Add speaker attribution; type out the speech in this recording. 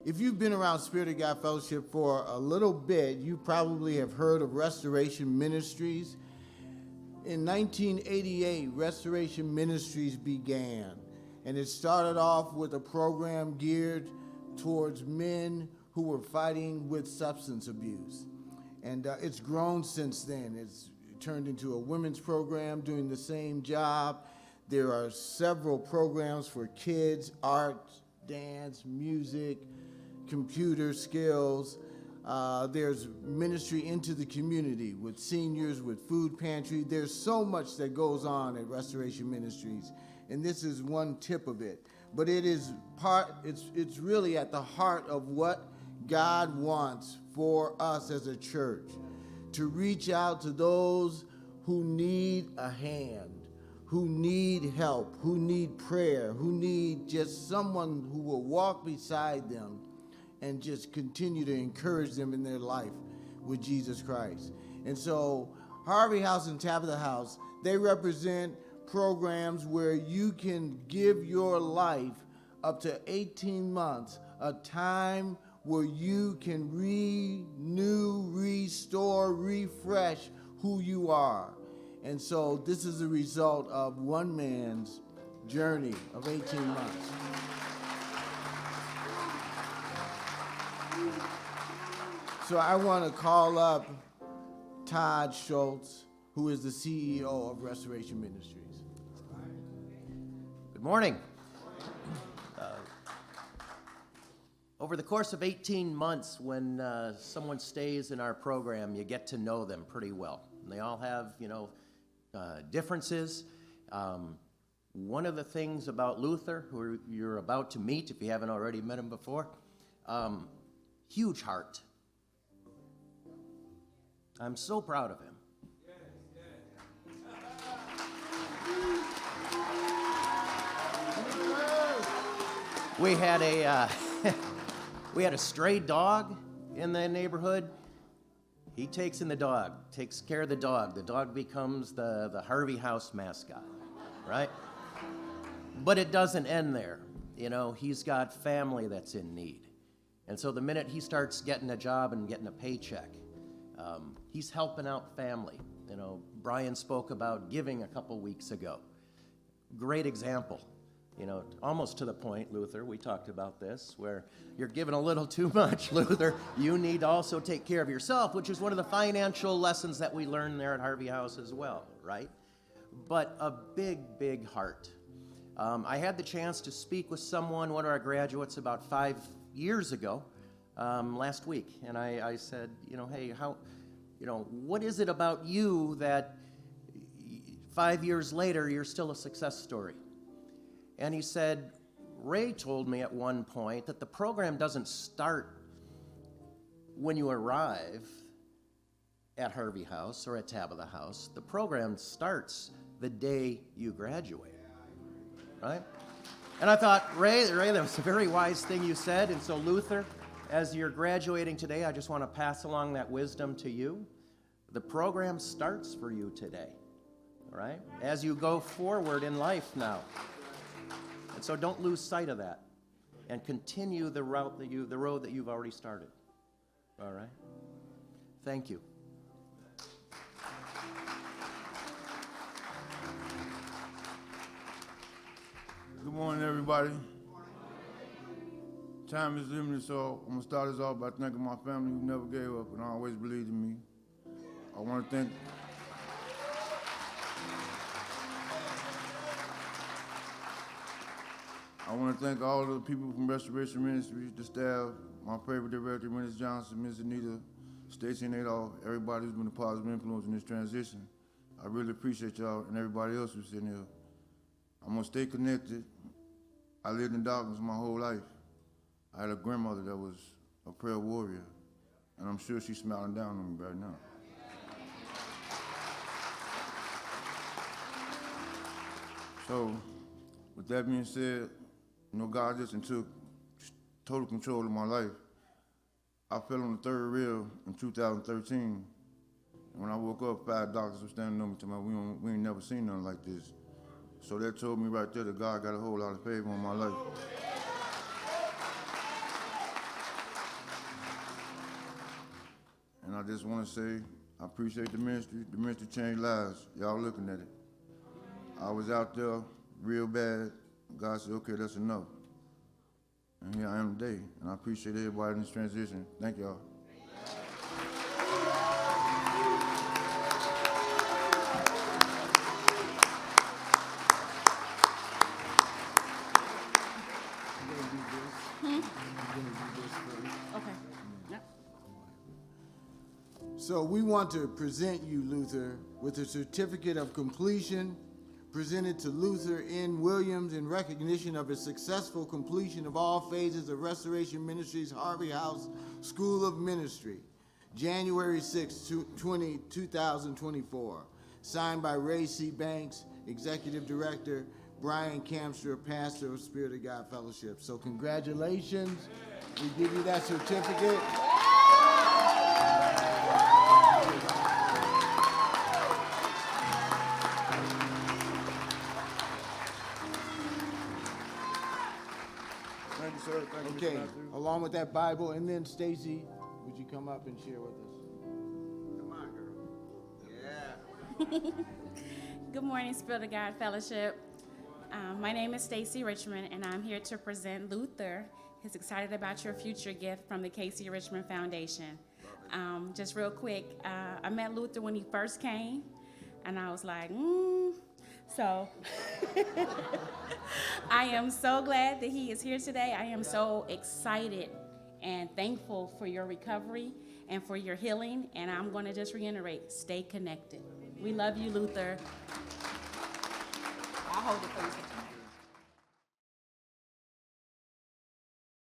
Speaker 1: If you've been around Spirit of God Fellowship for a little bit, you probably have heard of Restoration Ministries. In 1988, Restoration Ministries began, and it started off with a program geared towards men who were fighting with substance abuse. And it's grown since then. It's turned into a women's program doing the same job. There are several programs for kids, art, dance, music, computer skills. There's ministry into the community with seniors, with food pantry. There's so much that goes on at Restoration Ministries, and this is one tip of it. But it is it's really at the heart of what God wants for us as a church, to reach out to those who need a hand, who need help, who need prayer, who need just someone who will walk beside them and just continue to encourage them in their life with Jesus Christ. And so Harvey House and Tabitha House, they represent programs where you can give your life up to 18 months, a time where you can renew, restore, refresh who you are. And so this is a result of one man's journey of 18 months. So I want to call up Todd Schultz, who is the CEO of Restoration Ministries.
Speaker 2: Good morning. Over the course of 18 months, when someone stays in our program, you get to know them pretty well. And they all have, differences. One of the things about Luther, who you're about to meet, if you haven't already met him before, huge heart. I'm so proud of him. We had a stray dog in the neighborhood. He takes in the dog, takes care of the dog. The dog becomes the Harvey House mascot, right? But it doesn't end there. He's got family that's in need. And so the minute he starts getting a job and getting a paycheck, he's helping out family. Brian spoke about giving a couple weeks ago. Great example. Almost to the point, Luther, we talked about this, where you're giving a little too much, Luther. You need to also take care of yourself, which is one of the financial lessons that we learn there at Harvey House as well, right? But a big, big heart. I had the chance to speak with one of our graduates about 5 years ago, last week, and I said, hey, what is it about you that 5 years later you're still a success story? And he said, Ray told me at one point that the program doesn't start when you arrive at Harvey House or at Tabitha House. The program starts the day you graduate, right? And I thought, Ray, that was a very wise thing you said. And so Luther, as you're graduating today, I just want to pass along that wisdom to you. The program starts for you today, all right? As you go forward in life now. And so don't lose sight of that, and continue the road that you've already started. All right? Thank you.
Speaker 3: Good morning, everybody. Time is limited, so I'm gonna start this off by thanking my family who never gave up and always believed in me. I want to thank all of the people from Restoration Ministries, the staff, my favorite director, Ms. Johnson, Ms. Anita, Stacy and Adolph, everybody who's been a positive influence in this transition. I really appreciate y'all and everybody else who's sitting here. I'm gonna stay connected. I lived in darkness my whole life. I had a grandmother that was a prayer warrior, and I'm sure she's smiling down on me right now. So, with that being said, God just took total control of my life. I fell on the third rail in 2013. And when I woke up, 5 doctors were standing over me telling me, we ain't never seen nothing like this. So that told me right there that God got a whole lot of favor on my life. I just want to say, I appreciate the ministry. The ministry changed lives. Y'all looking at it. I was out there real bad. God said, okay, that's enough. And here I am today. And I appreciate everybody in this transition. Thank y'all.
Speaker 4: Okay. Yep.
Speaker 1: So we want to present you, Luther, with a certificate of completion presented to Luther N. Williams in recognition of his successful completion of all phases of Restoration Ministries Harvey House School of Ministry, January 6, 2024. Signed by Ray C. Banks, Executive Director, Brian Camster, Pastor of Spirit of God Fellowship. So congratulations. We give you that certificate.
Speaker 3: Thank you, sir. Thank you, Mr.
Speaker 1: Okay,
Speaker 3: Matthews.
Speaker 1: along with that Bible, and then Stacy, would you come up and share with us?
Speaker 5: Come on, girl. Yeah.
Speaker 4: Good morning, Spirit of God Fellowship. My name is Stacy Richmond, and I'm here to present Luther. He's excited about your future gift from the Casey Richmond Foundation. Just real quick, I met Luther when he first came, and I was like, So I am so glad that he is here today. I am so excited and thankful for your recovery and for your healing, and I'm going to just reiterate, stay connected. We love you, Luther. I'll hold it for you,